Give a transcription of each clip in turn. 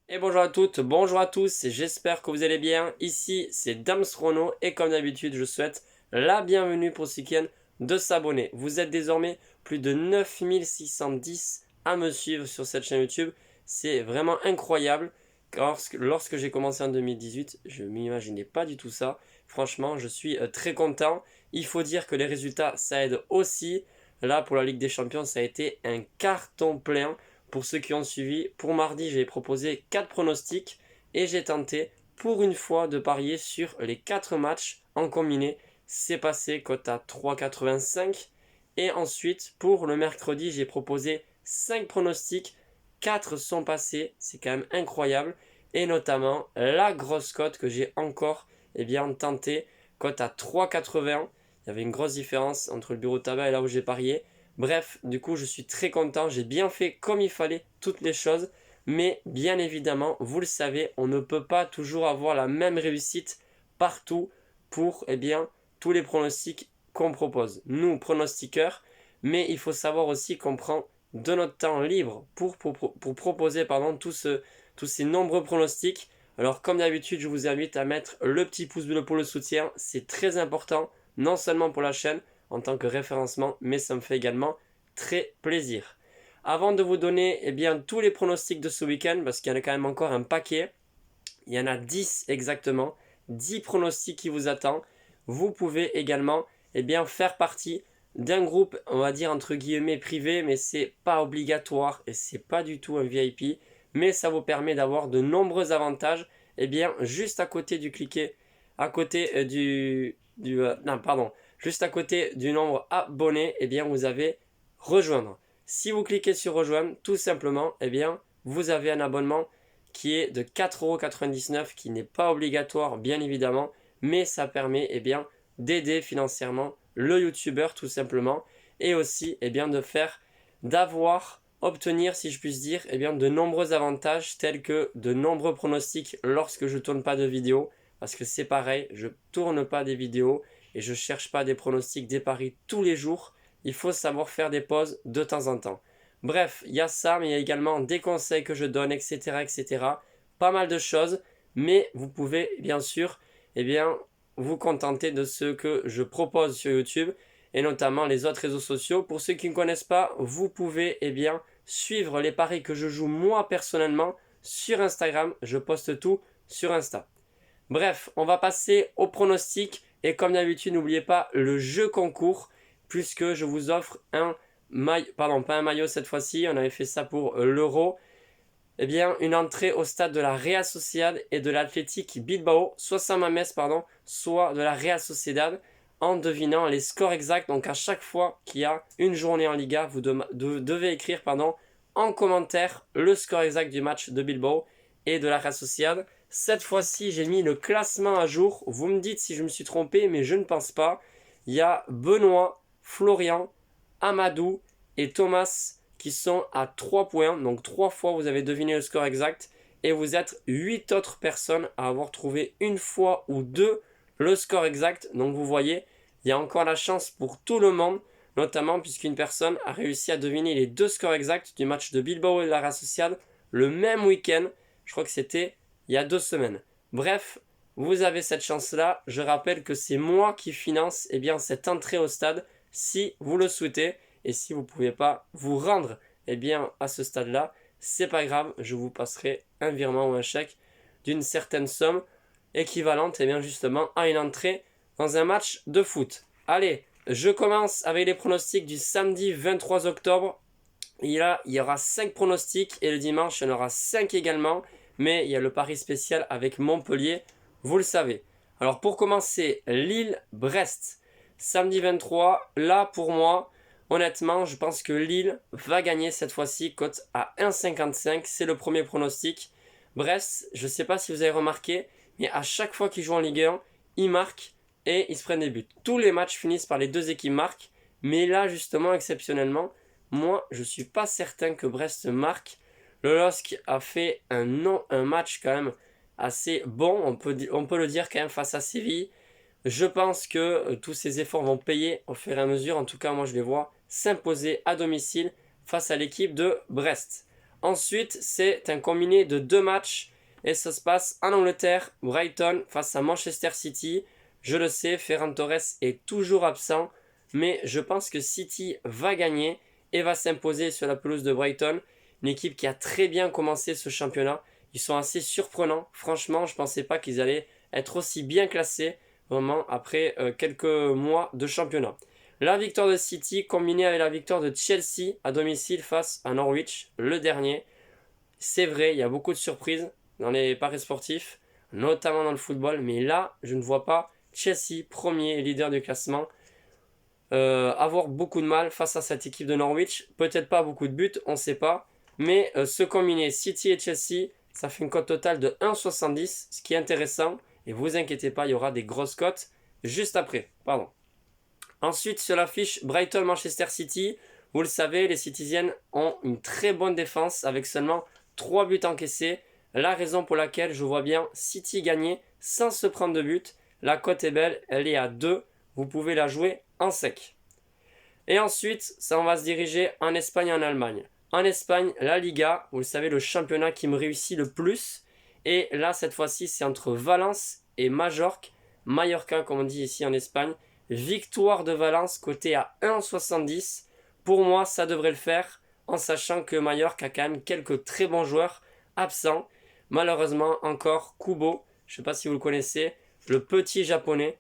Et bonjour à toutes, bonjour à tous, j'espère que vous allez bien. Ici c'est Damsrono et comme d'habitude je souhaite la bienvenue pour ceux qui viennent de s'abonner. Vous êtes désormais plus de 9610 à me suivre sur cette chaîne YouTube. C'est vraiment incroyable. Lorsque j'ai commencé en 2018, je ne m'imaginais pas du tout ça. Franchement, je suis très content. Il faut dire que les résultats, ça aide aussi. Là, pour la Ligue des Champions, ça a été un carton plein. Pour ceux qui ont suivi, pour mardi, j'ai proposé 4 pronostics et j'ai tenté pour une fois de parier sur les 4 matchs en combiné. C'est passé cote à 3,85. Et ensuite, pour le mercredi, j'ai proposé 5 pronostics. 4 sont passés, c'est quand même incroyable. Et notamment la grosse cote que j'ai encore tenté, cote à 3,80. Il y avait une grosse différence entre le bureau de tabac et là où j'ai parié. Bref, du coup, je suis très content. J'ai bien fait comme il fallait toutes les choses. Mais bien évidemment, vous le savez, on ne peut pas toujours avoir la même réussite partout pour tous les pronostics qu'on propose. Nous, pronostiqueurs, mais il faut savoir aussi qu'on prend de notre temps libre pour proposer tous ces nombreux pronostics. Alors, comme d'habitude, je vous invite à mettre le petit pouce bleu pour le soutien. C'est très important, non seulement pour la chaîne, en tant que référencement, mais ça me fait également très plaisir. Avant de vous donner tous les pronostics de ce week-end, parce qu'il y en a quand même encore un paquet, il y en a 10 exactement, 10 pronostics qui vous attendent. Vous pouvez également faire partie d'un groupe, on va dire entre guillemets privé, mais c'est pas obligatoire et c'est pas du tout un VIP, mais ça vous permet d'avoir de nombreux avantages. Juste à côté du cliquet, à côté non, pardon, juste à côté du nombre abonné, vous avez rejoindre. Si vous cliquez sur rejoindre, tout simplement, vous avez un abonnement qui est de 4,99 €, qui n'est pas obligatoire bien évidemment, mais ça permet d'aider financièrement le youtubeur tout simplement, et aussi obtenir, si je puis dire, de nombreux avantages tels que de nombreux pronostics lorsque je tourne pas de vidéo, parce que c'est pareil, je tourne pas des vidéos et je cherche pas des pronostics, des paris tous les jours. Il faut savoir faire des pauses de temps en temps. Bref, il y a ça, mais il y a également des conseils que je donne, etc., etc. Pas mal de choses, mais vous pouvez bien sûr, vous contenter de ce que je propose sur YouTube et notamment les autres réseaux sociaux. Pour ceux qui ne connaissent pas, vous pouvez suivre les paris que je joue moi personnellement sur Instagram. Je poste tout sur Insta. Bref, on va passer au pronostic et comme d'habitude, n'oubliez pas le jeu concours puisque je vous offre un maillot, pardon, pas un maillot cette fois-ci, on avait fait ça pour l'Euro. Une entrée au stade de la Real Sociedad et de l'Athletic Bilbao, soit San Mamés, soit de la Real Sociedad, en devinant les scores exacts. Donc à chaque fois qu'il y a une journée en Liga, vous devez écrire en commentaire le score exact du match de Bilbao et de la Real Sociedad. Cette fois-ci, j'ai mis le classement à jour. Vous me dites si je me suis trompé, mais je ne pense pas. Il y a Benoît, Florian, Amadou et Thomas qui sont à 3 points. Donc 3 fois vous avez deviné le score exact. Et vous êtes 8 autres personnes à avoir trouvé une fois ou deux le score exact. Donc vous voyez, il y a encore la chance pour tout le monde. Notamment puisqu'une personne a réussi à deviner les deux scores exacts du match de Bilbao et de la Real Sociedad le même week-end. Je crois que c'était il y a 2 semaines. Bref, vous avez cette chance-là. Je rappelle que c'est moi qui finance cette entrée au stade si vous le souhaitez. Et si vous ne pouvez pas vous rendre à ce stade-là, c'est pas grave, je vous passerai un virement ou un chèque d'une certaine somme équivalente justement à une entrée dans un match de foot. Allez, je commence avec les pronostics du samedi 23 octobre. Il y aura 5 pronostics et le dimanche, il y en aura 5 également. Mais il y a le pari spécial avec Montpellier, vous le savez. Alors pour commencer, Lille-Brest, samedi 23. Là pour moi, honnêtement, je pense que Lille va gagner cette fois-ci, cote à 1,55. C'est le premier pronostic. Brest, je ne sais pas si vous avez remarqué, mais à chaque fois qu'ils jouent en Ligue 1, ils marquent et ils se prennent des buts. Tous les matchs finissent par les deux équipes marquent. Mais là, justement, exceptionnellement, moi, je ne suis pas certain que Brest marque. Le LOSC a fait un match quand même assez bon, on peut le dire quand même face à Séville. Je pense que tous ces efforts vont payer au fur et à mesure. En tout cas, moi je les vois s'imposer à domicile face à l'équipe de Brest. Ensuite, c'est un combiné de 2 matchs et ça se passe en Angleterre, Brighton face à Manchester City. Je le sais, Ferran Torres est toujours absent, mais je pense que City va gagner et va s'imposer sur la pelouse de Brighton. Une équipe qui a très bien commencé ce championnat. Ils sont assez surprenants. Franchement, je ne pensais pas qu'ils allaient être aussi bien classés vraiment après quelques mois de championnat. La victoire de City combinée avec la victoire de Chelsea à domicile face à Norwich, le dernier. C'est vrai, il y a beaucoup de surprises dans les paris sportifs, notamment dans le football, mais là, je ne vois pas Chelsea, premier leader du classement, avoir beaucoup de mal face à cette équipe de Norwich. Peut-être pas beaucoup de buts, on ne sait pas, mais ce combiné City et Chelsea, ça fait une cote totale de 1,70, ce qui est intéressant, et vous inquiétez pas, il y aura des grosses cotes juste après. Pardon. Ensuite, sur l'affiche Brighton-Manchester City, vous le savez, les Citizens ont une très bonne défense avec seulement 3 buts encaissés. La raison pour laquelle je vois bien City gagner sans se prendre de but. La cote est belle, elle est à 2. Vous pouvez la jouer en sec. Et ensuite, ça, on va se diriger en Espagne et en Allemagne. En Espagne, la Liga, vous le savez, le championnat qui me réussit le plus. Et là, cette fois-ci, c'est entre Valence et Majorque. Mallorca, comme on dit ici en Espagne. Victoire de Valence, côté à 1,70. Pour moi, ça devrait le faire, en sachant que Mallorca a quand même quelques très bons joueurs absents. Malheureusement, encore Kubo, je ne sais pas si vous le connaissez, le petit japonais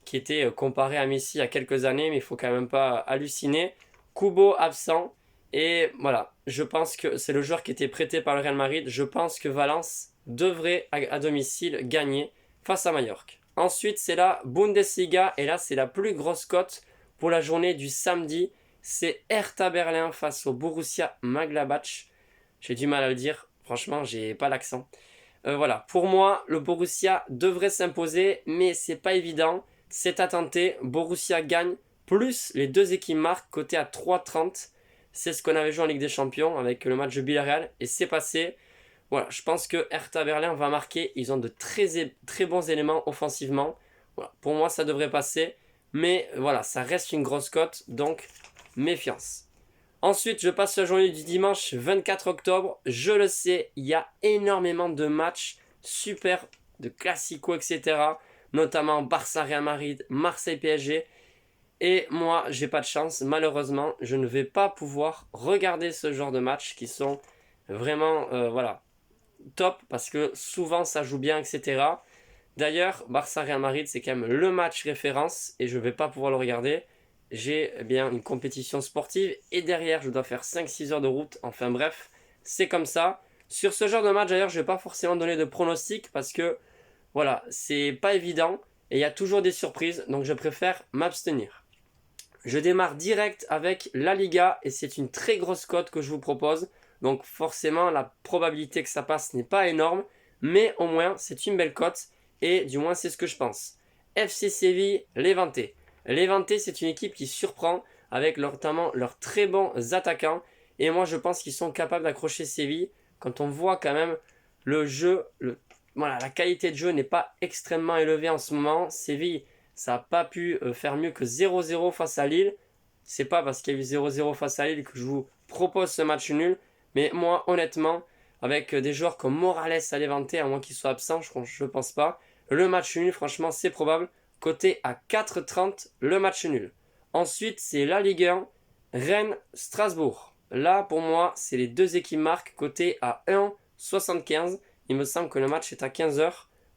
qui était comparé à Messi il y a quelques années, mais il ne faut quand même pas halluciner. Kubo absent, et voilà, je pense que c'est le joueur qui était prêté par le Real Madrid. Je pense que Valence devrait à domicile gagner face à Mallorca. Ensuite, c'est la Bundesliga, et là, c'est la plus grosse cote pour la journée du samedi. C'est Hertha Berlin face au Borussia Mönchengladbach. J'ai du mal à le dire, franchement, j'ai pas l'accent. Voilà, pour moi, le Borussia devrait s'imposer, mais c'est pas évident. C'est à tenter. Borussia gagne, plus les deux équipes marquent, côté à 3,30. C'est ce qu'on avait joué en Ligue des Champions avec le match de Villarreal, et c'est passé. Voilà, je pense que Hertha Berlin va marquer. Ils ont de très bons éléments offensivement. Voilà, pour moi, ça devrait passer. Mais voilà, ça reste une grosse cote, donc méfiance. Ensuite, je passe la journée du dimanche 24 octobre. Je le sais, il y a énormément de matchs super, de classico, etc. Notamment Barça-Real Madrid, Marseille-PSG. Et moi, j'ai pas de chance. Malheureusement, je ne vais pas pouvoir regarder ce genre de matchs qui sont vraiment, voilà, top, parce que souvent ça joue bien, etc. D'ailleurs, Barça-Real Madrid, c'est quand même le match référence et je ne vais pas pouvoir le regarder. J'ai bien une compétition sportive et derrière, je dois faire 5-6 heures de route. Enfin bref, c'est comme ça. Sur ce genre de match, d'ailleurs, je ne vais pas forcément donner de pronostic parce que, voilà, c'est pas évident et il y a toujours des surprises, donc je préfère m'abstenir. Je démarre direct avec la Liga et c'est une très grosse cote que je vous propose. Donc forcément, la probabilité que ça passe n'est pas énorme, mais au moins, c'est une belle cote. Et du moins, c'est ce que je pense. FC Séville, Levante. Levante, c'est une équipe qui surprend avec notamment leurs très bons attaquants. Et moi, je pense qu'ils sont capables d'accrocher Séville. Quand on voit quand même le jeu, voilà, la qualité de jeu n'est pas extrêmement élevée en ce moment. Séville, ça n'a pas pu faire mieux que 0-0 face à Lille. C'est pas parce qu'il y a eu 0-0 face à Lille que je vous propose ce match nul. Mais moi, honnêtement, avec des joueurs comme Morales à Levante, à moins qu'il soit absent, je ne pense pas. Le match nul, franchement, c'est probable. Côté à 4,30, le match nul. Ensuite, c'est la Ligue 1, Rennes-Strasbourg. Là, pour moi, c'est les deux équipes marquent, côté à 1,75. Il me semble que le match est à 15h.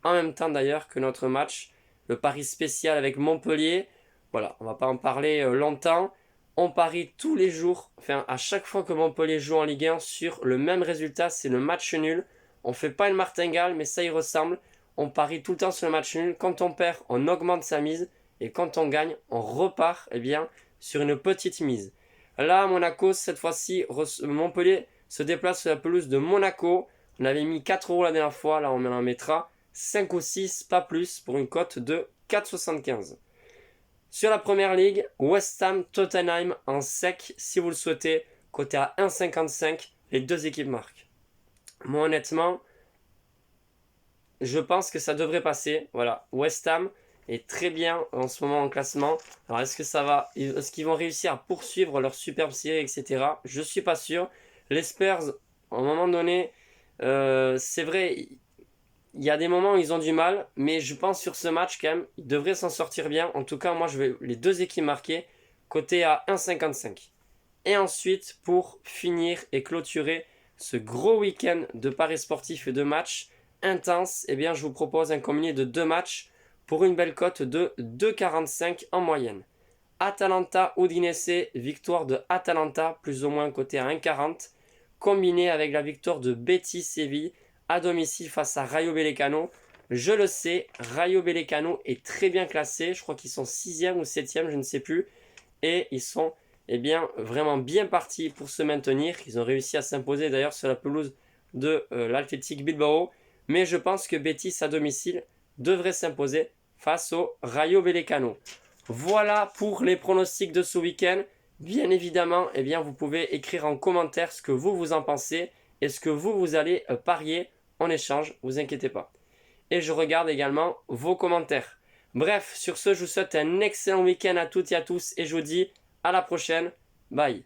En même temps, d'ailleurs, que notre match, le pari spécial avec Montpellier. Voilà, on ne va pas en parler longtemps. On parie tous les jours, enfin à chaque fois que Montpellier joue en Ligue 1 sur le même résultat, c'est le match nul. On ne fait pas une martingale, mais ça y ressemble. On parie tout le temps sur le match nul. Quand on perd, on augmente sa mise. Et quand on gagne, on repart sur une petite mise. Là, Monaco, cette fois-ci, Montpellier se déplace sur la pelouse de Monaco. On avait mis 4 € la dernière fois, là on en mettra 5 ou 6, pas plus, pour une cote de 4,75. Sur la première ligue, West Ham, Tottenham en sec, si vous le souhaitez, côté à 1,55, les deux équipes marquent. Moi honnêtement, je pense que ça devrait passer. Voilà, West Ham est très bien en ce moment en classement. Alors est-ce qu'ils vont réussir à poursuivre leur superbe série, etc. Je suis pas sûr. Les Spurs À un moment donné, c'est vrai, il y a des moments où ils ont du mal, mais je pense sur ce match quand même, ils devraient s'en sortir bien. En tout cas, moi je vais les deux équipes marquées, côté à 1,55. Et ensuite, pour finir et clôturer ce gros week-end de paris sportifs et de matchs intenses, eh bien je vous propose un combiné de deux matchs pour une belle cote de 2,45 en moyenne. Atalanta-Udinese, victoire de Atalanta, plus ou moins côté à 1,40, combiné avec la victoire de Betis-Séville à domicile face à Rayo Vallecano. Je le sais, Rayo Vallecano est très bien classé, je crois qu'ils sont 6e ou 7e, je ne sais plus, et ils sont vraiment bien partis pour se maintenir. Ils ont réussi à s'imposer d'ailleurs sur la pelouse de l'Athletic Bilbao, mais je pense que Betis à domicile devrait s'imposer face au Rayo Vallecano. Voilà pour les pronostics de ce week-end. Bien évidemment, vous pouvez écrire en commentaire ce que vous en pensez et ce que vous allez parier en échange, vous inquiétez pas. Et je regarde également vos commentaires. Bref, sur ce, je vous souhaite un excellent week-end à toutes et à tous et je vous dis à la prochaine. Bye.